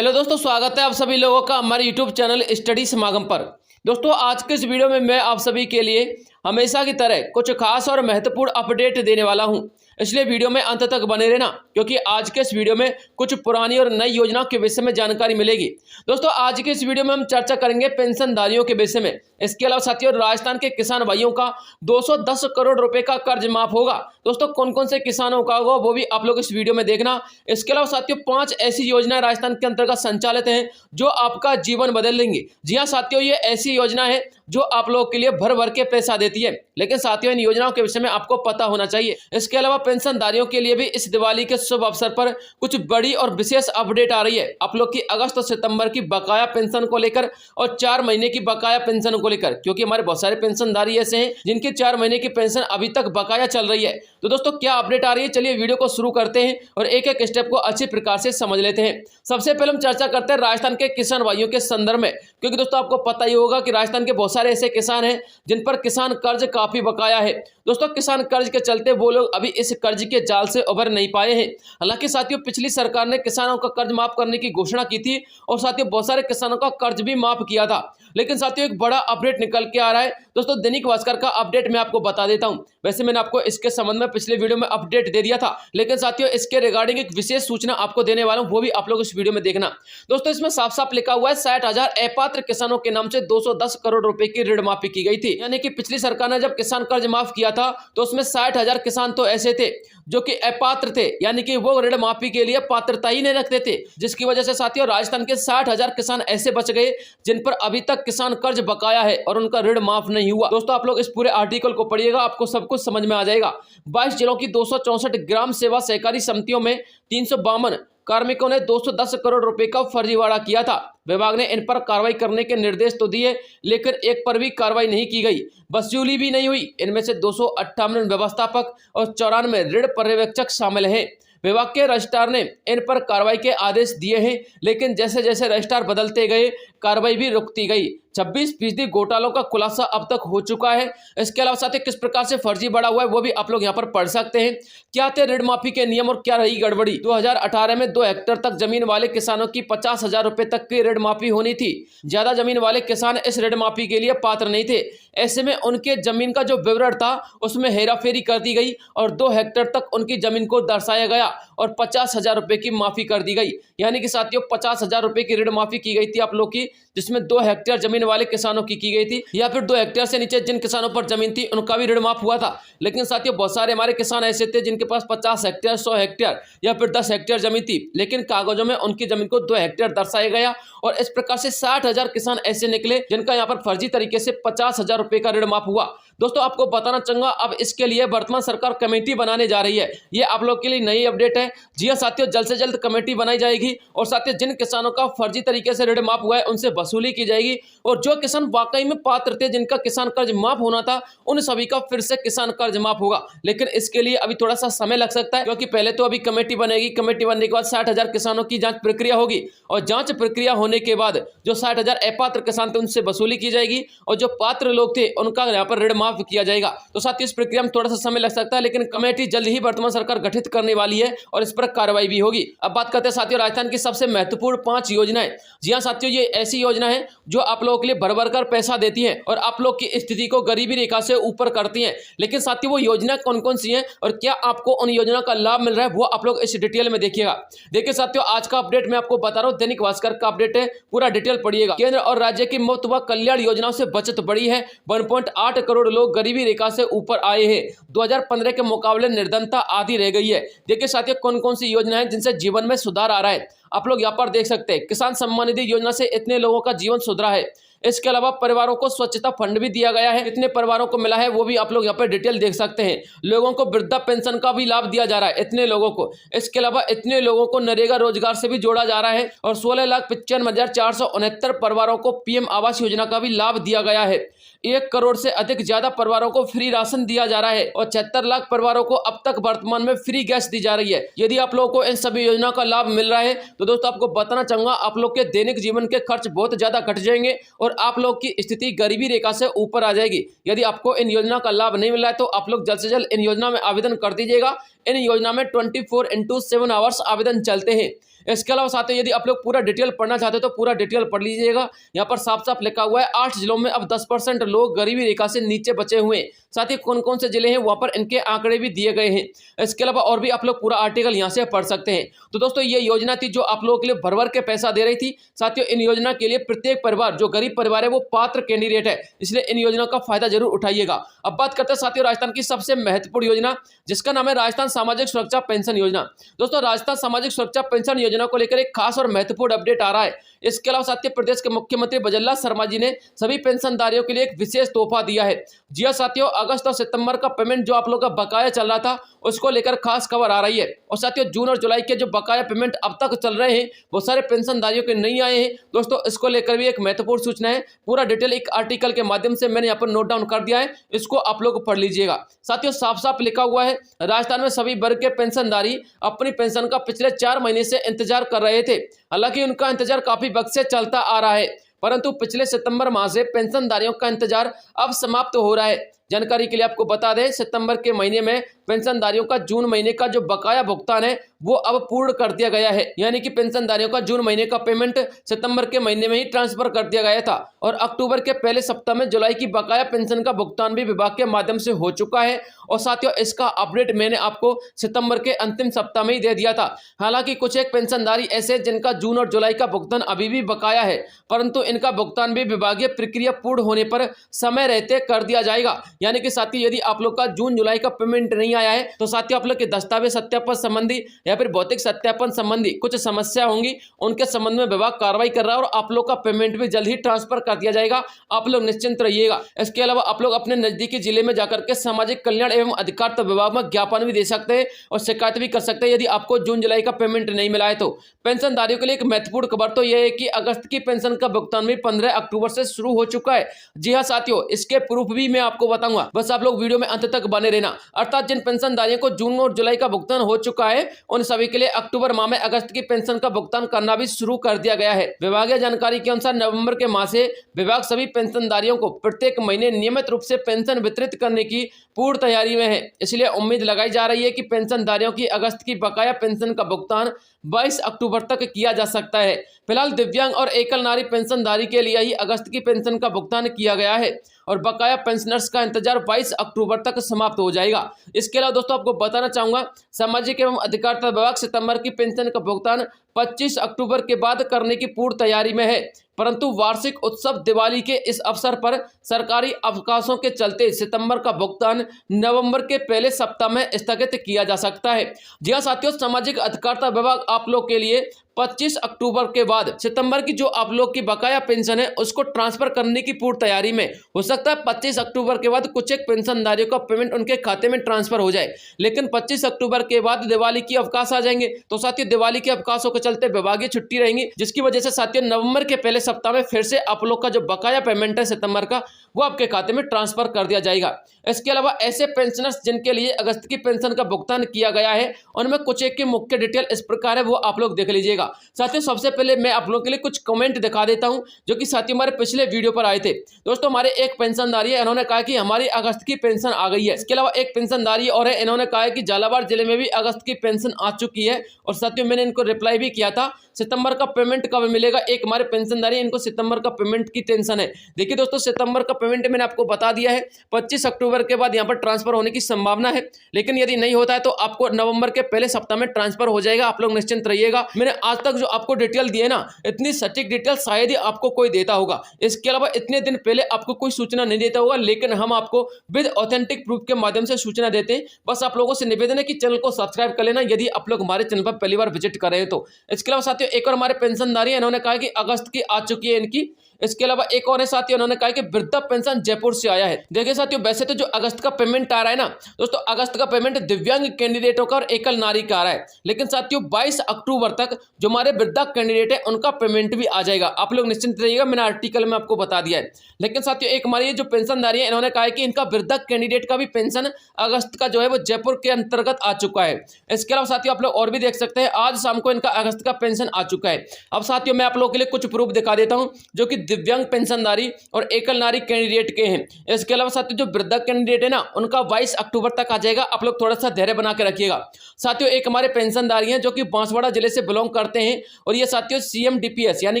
Hello दोस्तों, स्वागत है आप सभी लोगों का हमारे यूट्यूब चैनल स्टडी समागम पर। दोस्तों, आज के इस वीडियो में मैं आप सभी के लिए हमेशा की तरह कुछ खास और महत्वपूर्ण अपडेट देने वाला हूं, इसलिए वीडियो में अंत तक बने रहना, क्योंकि आज के इस वीडियो में कुछ पुरानी और नई योजनाओं के विषय में जानकारी मिलेगी। दोस्तों, आज के इस वीडियो में हम चर्चा करेंगे पेंशनधारियों के विषय में। इसके अलावा साथियों, राजस्थान के किसान भाइयों का 210 करोड़ रुपए का कर्ज माफ होगा। दोस्तों, कौन कौन से किसानों का होगा वो भी आप लोग इस वीडियो में देखना। इसके अलावा साथियों, 5 ऐसी योजनाएं राजस्थान के अंतर्गत संचालित हैं जो आपका जीवन बदल देंगी। जी हाँ साथियों, ये ऐसी योजना है जो आप लोगों के लिए भर भर के पैसा देती है, लेकिन साथियों इन योजनाओं के विषय में आपको पता होना चाहिए। इसके अलावा पेंशनधारियों के लिए भी इस दिवाली के शुभ अवसर पर कुछ बड़ी और विशेष अपडेट आ रही है आप लोग की अगस्त और सितंबर की बकाया पेंशन को लेकर और 4 महीने की बकाया पेंशन को लेकर, क्योंकि हमारे बहुत सारे पेंशनधारी ऐसे हैं जिनकी 4 महीने की पेंशन अभी तक बकाया चल रही है। तो दोस्तों, क्या अपडेट आ रही है, चलिए वीडियो को शुरू करते हैं और एक एक स्टेप को अच्छी प्रकार से समझ लेते हैं। सबसे पहले हम चर्चा करते हैं राजस्थान के किसान भाइयों के संदर्भ में, क्योंकि दोस्तों आपको पता ही होगा कि राजस्थान के बहुत सारे ऐसे किसान हैं जिन पर किसान कर्ज काफी बकाया है। दोस्तों, किसान कर्ज के चलते वो लोग अभी इस कर्ज के जाल से उभर नहीं पाए हैं। हालांकि साथियों, पिछली सरकार ने किसानों का कर्ज माफ करने की घोषणा की थी और साथियों बहुत सारे किसानों का कर्ज भी माफ किया था, लेकिन साथियों एक बड़ा अपडेट निकल के आ रहा है। दोस्तों, दैनिक भास्कर का अपडेट मैं आपको बता देता हूं। वैसे मैंने आपको इसके संबंध में पिछले वीडियो में अपडेट दे दिया था, लेकिन साथियों इसके रिगार्डिंग एक विशेष सूचना आपको देने वाला हूं, वो भी आप लोग इस वीडियो में देखना। दोस्तों, इसमें साफ साफ लिखा हुआ है 60,000 अपात्र किसानों के नाम से 210 करोड़ रुपए की ऋण माफी की गई थी। यानी कि पिछली सरकार ने जब किसान कर्ज माफ किया था तो उसमें 60,000 किसान तो ऐसे थे जो कि अपात्र थे, यानी कि वो ऋण माफी के लिए पात्रता ही नहीं रखते थे, जिसकी वजह से साथियों राजस्थान के 60,000 किसान ऐसे बच गए जिन पर अभी तक किसान कर्ज बकाया है और उनका ऋण माफ नहीं हुआ। दोस्तों, आप लोग इस पूरे आर्टिकल को पढ़िएगा, आपको सब कुछ समझ में आ जाएगा। 22 जिलों की 264 ग्राम सेवा सहकारी समितियों में 352 कार्मिकों ने 210 करोड़ रुपए का फर्जीवाड़ा किया था। विभाग ने इन पर कार्रवाई करने के निर्देश तो दिए, लेकिन एक पर भी कार्रवाई नहीं की गई, वसूली भी नहीं हुई। इनमें से 258 व्यवस्थापक और 94 ऋण पर्यवेक्षक शामिल हैं। विभाग के रजिस्ट्रार ने इन पर कार्रवाई के आदेश दिए हैं, लेकिन जैसे जैसे रजिस्ट्रार बदलते गए कार्रवाई भी रुकती गई। 26% घोटालों का खुलासा अब तक हो चुका है। इसके अलावा साथ ही किस प्रकार से फर्जी बढ़ा हुआ है वो भी आप लोग यहाँ पर पढ़ सकते हैं। क्या थे ऋण माफी के नियम और क्या रही गड़बड़ी। 2018 में 2 हेक्टेयर तक जमीन वाले किसानों की 50,000 रुपए तक की ऋण माफी होनी थी। ज्यादा जमीन वाले किसान इस ऋण माफी के लिए पात्र नहीं थे। ऐसे में उनके जमीन का जो विवरण था उसमें हेराफेरी कर दी गई और 2 हेक्टेयर तक उनकी जमीन को दर्शाया गया और 50,000 रुपए की माफी कर दी गई। यानी कि साथियों 50,000 रुपए की ऋण माफी की गई थी आप लोग की, जिसमें 2 हेक्टेयर जमीन वाले किसानों की गई थी, या फिर 2 हेक्टेयर से नीचे जिन किसानों पर जमीन थी उनका भी ऋण माफ हुआ था। लेकिन साथियों बहुत सारे हमारे किसान ऐसे थे जिनके पास 50 हेक्टेयर, 100 हेक्टेयर या फिर 10 हेक्टेयर जमीन थी, लेकिन कागजों में उनकी जमीन को 2 हेक्टेयर दर्शाया गया और इस प्रकार से 60,000 किसान ऐसे निकले जिनका यहाँ पर फर्जी तरीके से 50,000 रुपए का ऋण माफ हुआ। दोस्तों, आपको बताना चाहूंगा अब इसके लिए वर्तमान सरकार कमेटी बनाने जा रही है। ये आप लोग के लिए नई अपडेट है। जी हां साथियों, जल्द से जल्द कमेटी बनाई जाएगी और साथियों जिन किसानों का फर्जी तरीके से ऋण माफ हुआ है उनसे वसूली की जाएगी और जो किसान वाकई में पात्र थे, जिनका किसान कर्ज माफ होना था, उन सभी का फिर से किसान कर्ज माफ होगा। लेकिन इसके लिए अभी थोड़ा सा समय लग सकता है, क्योंकि पहले तो अभी कमेटी बनेगी। कमेटी बनने के बाद 60,000 किसानों की जांच प्रक्रिया होगी और जांच प्रक्रिया होने के बाद जो 60,000 अपात्र किसान थे उनसे वसूली की जाएगी और जो पात्र लोग थे उनका यहाँ पर ऋण माफ किया जाएगा। तो साथियों इस प्रक्रिया में थोड़ा सा समय लग सकता है, लेकिन कमेटी जल्द ही वर्तमान सरकार गठित करने वाली है और इस पर कार्रवाई भी होगी। अब बात करते हैं साथियों राजस्थान की सबसे महत्वपूर्ण 5 योजनाएं। जी हां साथियों, ये ऐसी योजना है जो आप लोगों के लिए भर भर कर पैसा देती है और आप लोग की स्थिति को गरीबी रेखा से ऊपर करती है। लेकिन साथियों वो योजना कौन कौन सी है और क्या आपको उन योजना का लाभ मिल रहा है वो आप लोग इस डिटेल में देखिएगा। देखिए साथियों, आज का अपडेट मैं आपको बता रहा हूं, दैनिक भास्कर का अपडेट है, पूरा डिटेल पढ़िएगा। केंद्र और राज्य की मुफ्त व कल्याण योजनाओं से बचत बढ़ी है। 1.8 करोड़ लोग गरीबी रेखा से ऊपर आए हैं। 2015 के मुकाबले निर्धनता आधी रह गई है। देखिए साथियों कौन कौन सी योजना है जिनसे जीवन में सुधार आ रहा है, आप लोग यहाँ पर देख सकते हैं। किसान सम्मान निधि योजना से इतने लोगों का जीवन सुधरा है। इसके अलावा परिवारों को स्वच्छता फंड भी दिया गया है। कितने परिवारों को मिला है वो भी आप लोग यहाँ पर डिटेल देख सकते हैं। लोगों को वृद्धा पेंशन का भी लाभ दिया जा रहा है, इतने लोगों को। इसके अलावा इतने लोगों को नरेगा रोजगार से भी जोड़ा जा रहा है और 16,95,469 परिवारों को पीएम आवास योजना का भी लाभ दिया गया है। 1 करोड़ से अधिक ज्यादा परिवारों को फ्री राशन दिया जा रहा है और 76 लाख परिवारों को अब तक वर्तमान में फ्री गैस दी जा रही है। यदि आप लोगों को इन सभी योजनाओं का लाभ मिल रहा है तो दोस्तों आपको बताना चाहूंगा आप लोग के दैनिक जीवन के खर्च बहुत ज्यादा घट जाएंगे और आप लोग की स्थिति गरीबी रेखा से ऊपर आ जाएगी। यदि आपको इन योजना का लाभ नहीं मिल रहा है तो आप लोग जल्द से जल्द इन योजना में आवेदन कर दीजिएगा। इन योजना में 24/7 आवर्स आवेदन चलते हैं। इसके अलावा साथियों यदि आप लोग पूरा डिटेल पढ़ना चाहते हो तो पूरा डिटेल पढ़ लीजिएगा। यहाँ पर साफ साफ लिखा हुआ है 8 जिलों में अब 10% लोग गरीबी रेखा से नीचे बचे हुए हैं। साथ ही कौन कौन से जिले हैं वहां पर इनके आंकड़े भी दिए गए हैं। इसके अलावा और भी आप लोग पूरा आर्टिकल यहाँ से पढ़ सकते हैं। तो दोस्तों ये योजना थी जो आप लोगों के लिए भर भर के पैसा दे रही थी। साथियों इन योजना के लिए प्रत्येक परिवार जो गरीब परिवार है वो पात्र कैंडिडेट है, इसलिए इन योजना का फायदा जरूर उठाइएगा। अब बात करते हैं साथियों राजस्थान की सबसे महत्वपूर्ण योजना, जिसका नाम है राजस्थान सामाजिक सुरक्षा पेंशन योजना। दोस्तों राजस्थान सामाजिक सुरक्षा पेंशन योजना को लेकर एक खास और महत्वपूर्ण अपडेट आ रहा है। इसके अलावा साथियों प्रदेश के मुख्यमंत्री बजरलाल शर्मा जी ने सभी पेंशनधारियों के लिए एक विशेष तोहफा दिया है। जी हां साथियों, अगस्त और सितंबर का पेमेंट जो आप लोगों का बकाया चल रहा था उसको लेकर खास खबर आ रही है। और साथियों जून और जुलाई के जो बकाया पेमेंट अब तक चल रहे हैं वो सारे पेंशनधारियों के नहीं आए हैं। दोस्तों इसको लेकर भी एक महत्वपूर्ण सूचना है, पूरा डिटेल एक आर्टिकल के माध्यम से मैंने यहाँ पर नोट डाउन कर दिया है, इसको आप लोग पढ़ लीजिएगा। साथियों साफ साफ लिखा हुआ है राजस्थान में सभी वर्ग के पेंशनधारी अपनी पेंशन का पिछले 4 महीने से इंतजार कर रहे थे। हालांकि उनका इंतजार काफी वक्त से चलता आ रहा है, परंतु पिछले सितंबर माह से पेंशनधारियों का इंतजार अब समाप्त हो रहा है। जानकारी के लिए आपको बता दें सितंबर के महीने में पेंशनधारियों का जून महीने का जो बकाया भुगतान है वो अब पूर्ण कर दिया गया है, यानी कि पेंशनधारियों का जून महीने का पेमेंट सितंबर के महीने में ही ट्रांसफर कर दिया गया था और अक्टूबर के पहले सप्ताह में जुलाई की बकाया पेंशन का भुगतान भी विभाग के माध्यम से हो चुका है। और साथियों इसका अपडेट मैंने आपको सितंबर के अंतिम सप्ताह में ही दे दिया था। हालांकि कुछ एक पेंशनधारी ऐसे जिनका जून और जुलाई का भुगतान अभी भी बकाया है, परंतु इनका भुगतान भी विभागीय प्रक्रिया पूर्ण होने पर समय रहते कर दिया जाएगा। यानी कि साथियों यदि आप लोग का जून जुलाई का पेमेंट नहीं आया है तो साथियों आप लोग के दस्तावेज सत्यापन संबंधी या फिर भौतिक सत्यापन संबंधी कुछ समस्या होंगी, उनके संबंध में विभाग कार्रवाई कर रहा है और आप लोग का पेमेंट भी जल्द ही ट्रांसफर कर दिया जाएगा। आप लोग निश्चिंत रहिएगा। इसके अलावा आप लोग अपने नजदीकी जिले में जाकर के सामाजिक कल्याण एवं अधिकारिता विभाग में ज्ञापन भी दे सकते हैं और शिकायत भी कर सकते हैं यदि आपको जून जुलाई का पेमेंट नहीं मिला है तो। पेंशनधारियों के लिए एक महत्वपूर्ण खबर तो यह है कि अगस्त की पेंशन का भुगतान भी 15 अक्टूबर से शुरू हो चुका है। जी हाँ साथियों, इसके प्रूफ भी मैं आपको बताऊंगा, बस आप लोग वीडियो में अंत तक बने रहना। अर्थात जिन पेंशनधारियों को जून और जुलाई का भुगतान हो चुका है उन सभी के लिए अक्टूबर माह में अगस्त की पेंशन का भुगतान करना भी शुरू कर दिया गया है। विभागीय जानकारी के अनुसार नवंबर के माह से विभाग सभी पेंशनधारियों को प्रत्येक महीने नियमित रूप से पेंशन वितरित करने की पूर्ण तैयारी में है। इसलिए उम्मीद लगाई जा रही है कि पेंशनधारियों की अगस्त की बकाया पेंशन का भुगतान 22 अक्टूबर तक किया जा सकता है। फिलहाल दिव्यांग और एकल नारी पेंशनधारी के लिए ही अगस्त की पेंशन का भुगतान किया गया है और बकाया पेंशनर्स का इंतजार 22 अक्टूबर तक समाप्त हो जाएगा। इसके अलावा दोस्तों आपको बताना चाहूंगा सामाजिक एवं अधिकारिता विभाग सितंबर की पेंशन का भुगतान 25 अक्टूबर के बाद करने की पूर्ण तैयारी में है, परंतु वार्षिक उत्सव दिवाली के इस अवसर पर सरकारी अवकाशों के चलते सितंबर का भुगतान नवंबर के पहले सप्ताह में स्थगित किया जा सकता है। जी हाँ साथियों, सामाजिक अधिकारिता विभाग आप लोग के लिए 25 अक्टूबर के बाद सितंबर की जो आप लोग की बकाया पेंशन है उसको ट्रांसफर करने की पूर्ण तैयारी में। हो सकता है 25 अक्टूबर के बाद कुछ एक पेंशनधारियों का पेमेंट उनके खाते में ट्रांसफर हो जाए, लेकिन 25 अक्टूबर के बाद दिवाली की अवकाश आ जाएंगे तो साथियों दिवाली के अवकाशों के चलते विभागीय छुट्टी रहेंगी, जिसकी वजह से साथियों नवंबर के पहले सप्ताह में फिर से आप लोग का जो बकाया पेमेंट है सितंबर का वो आपके खाते में ट्रांसफर कर दिया जाएगा। इसके अलावा ऐसे पेंशनर्स जिनके लिए अगस्त की पेंशन का भुगतान किया गया है उनमें कुछ एक की मुख्य डिटेल इस प्रकार है, वो आप लोग देख लीजिएगा। साथियों सबसे पहले मैं आप लोगों के लिए कुछ कमेंट दिखा देता हूं जो कि साथियों हमारे पिछले वीडियो पर आए थे। दोस्तों हमारे एक पेंशनधारी है, इन्होंने कहा कि हमारी अगस्त की पेंशन आ गई है। इसके अलावा एक पेंशनधारी और है, इन्होंने कहा है कि झालावाड़ जिले में भी अगस्त की पेंशन आ चुकी है और साथियों मैंने इनको रिप्लाई भी किया था सितंबर का पेमेंट कब मिलेगा। एक हमारे पेंशनधारी इनको सितंबर का पेमेंट की टेंशन है। देखिए दोस्तों सितंबर का पेमेंट मैंने आपको बता दिया है 25 अक्टूबर के बाद यहाँ पर ट्रांसफर होने की संभावना है, लेकिन यदि नहीं होता है तो आपको नवंबर के पहले सप्ताह में ट्रांसफर हो जाएगा। आप लोग निश्चिंत रहिएगा। मैंने आज तक जो आपको डिटेल दी है ना, इतनी सटीक डिटेल शायद ही आपको कोई देता होगा। इसके अलावा इतने दिन पहले आपको कोई सूचना नहीं देता होगा, लेकिन हम आपको विद ऑथेंटिक प्रूफ के माध्यम से सूचना देते हैं। बस आप लोगों से निवेदन है कि चैनल को सब्सक्राइब कर लेना यदि आप लोग हमारे चैनल पर पहली बार विजिट कर रहे हैं तो। इसके अलावा साथियों एक और हमारे पेंशनधारी है, इन्होंने कहा कि अगस्त की आ चुकी है इनकी। इसके अलावा एक और है साथियों, उन्होंने कहा कि वृद्धा पेंशन जयपुर से आया है। देखिए साथियों वैसे तो जो अगस्त का पेमेंट आ रहा है ना दोस्तों, अगस्त का पेमेंट दिव्यांग कैंडिडेटों का और एकल नारी का आ रहा है, लेकिन साथियों 22 अक्टूबर तक जो हमारे वृद्धा कैंडिडेट है उनका पेमेंट भी आ जाएगा। आप लोग निश्चिंत रहिएगा, मैंने आर्टिकल में आपको बता दिया है। लेकिन साथियों एक हमारी जो पेंशनधारी है, इन्होंने कहा है कि इनका वृद्धा कैंडिडेट का भी पेंशन अगस्त का जो है वो जयपुर के अंतर्गत आ चुका है। इसके अलावा साथियों आप लोग और भी देख सकते हैं, आज शाम को इनका अगस्त का पेंशन आ चुका है। अब साथियों मैं आप लोगों के लिए कुछ प्रूफ दिखा देता हूं जो कि दिव्यांग पेंशनधारी और एकल नारी कैंडिडेट के हैं। इसके अलावा साथियों जो वृद्धा कैंडिडेट है ना, उनका 22 अक्टूबर तक आ जाएगा। आप लोग थोड़ा सा धैर्य बना के रखिएगा। साथियों एक हमारे पेंशनधारी हैं जो कि बांसवाड़ा जिले से बिलोंग करते हैं और ये साथियों CMDPS यानी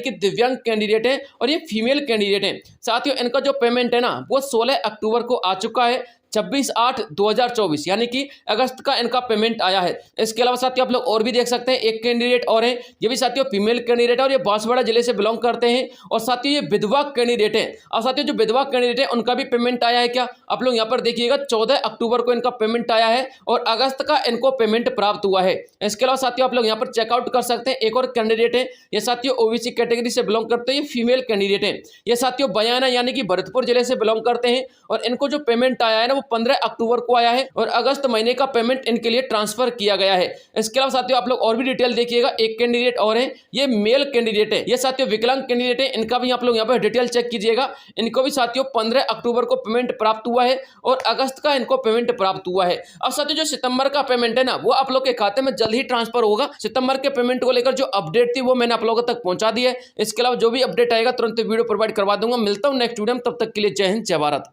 कि दिव्यांग कैंडिडेट है और ये फीमेल कैंडिडेट है। साथियों इनका जो पेमेंट है ना वो 16 अक्टूबर को आ चुका है, 26/8/2024 यानी कि अगस्त का इनका पेमेंट आया है। इसके अलावा साथियों आप लोग और भी देख सकते हैं, एक कैंडिडेट और हैं, ये भी साथियों फीमेल कैंडिडेट है और ये बांसवाड़ा जिले से बिलोंग करते हैं और साथियों ये विधवा कैंडिडेट है। अब साथियों जो विधवा कैंडिडेट है उनका भी पेमेंट आया है क्या, आप लोग यहाँ पर देखिएगा 14 अक्टूबर को इनका पेमेंट आया है और अगस्त का इनको पेमेंट प्राप्त हुआ है। इसके अलावा साथियों आप लोग यहाँ पर चेकआउट कर सकते हैं, एक और कैंडिडेट है, ये साथियों OBC कैटेगरी से बिलोंग करते हैं, ये फीमेल कैंडिडेट है। ये साथियों बयाना यानी कि भरतपुर जिले से बिलोंग करते हैं और इनको जो पेमेंट आया है ना वो 15 अक्टूबर को आया है और अगस्त महीने का पेमेंट इनके लिए ट्रांसफर किया गया है। इसके अलावा साथियों आप लोग और भी डिटेल देखिएगा, एक कैंडिडेट और है, ये मेल कैंडिडेट है, ये साथियों विकलांग कैंडिडेट है, इनका भी आप लोग यहाँ पर डिटेल चेक कीजिएगा। इनको भी साथियों 15 अक्टूबर को पेमेंट प्राप्त हुआ है और अगस्त का इनको पेमेंट प्राप्त हुआ है। अब साथियों जो सितंबर का पेमेंट है ना वो आप लोग के खाते में जल्द ही ट्रांसफर होगा। सितंबर के पेमेंट को लेकर जो अपडेट थी वो मैंने आप लोगों तक पहुंचा दी है। इसके अलावा जो भी अपडेट आएगा तुरंत वीडियो प्रोवाइड करवा दूंगा। मिलता हूं नेक्स्ट वीडियो में, तब तक के लिए जय हिंद जय भारत।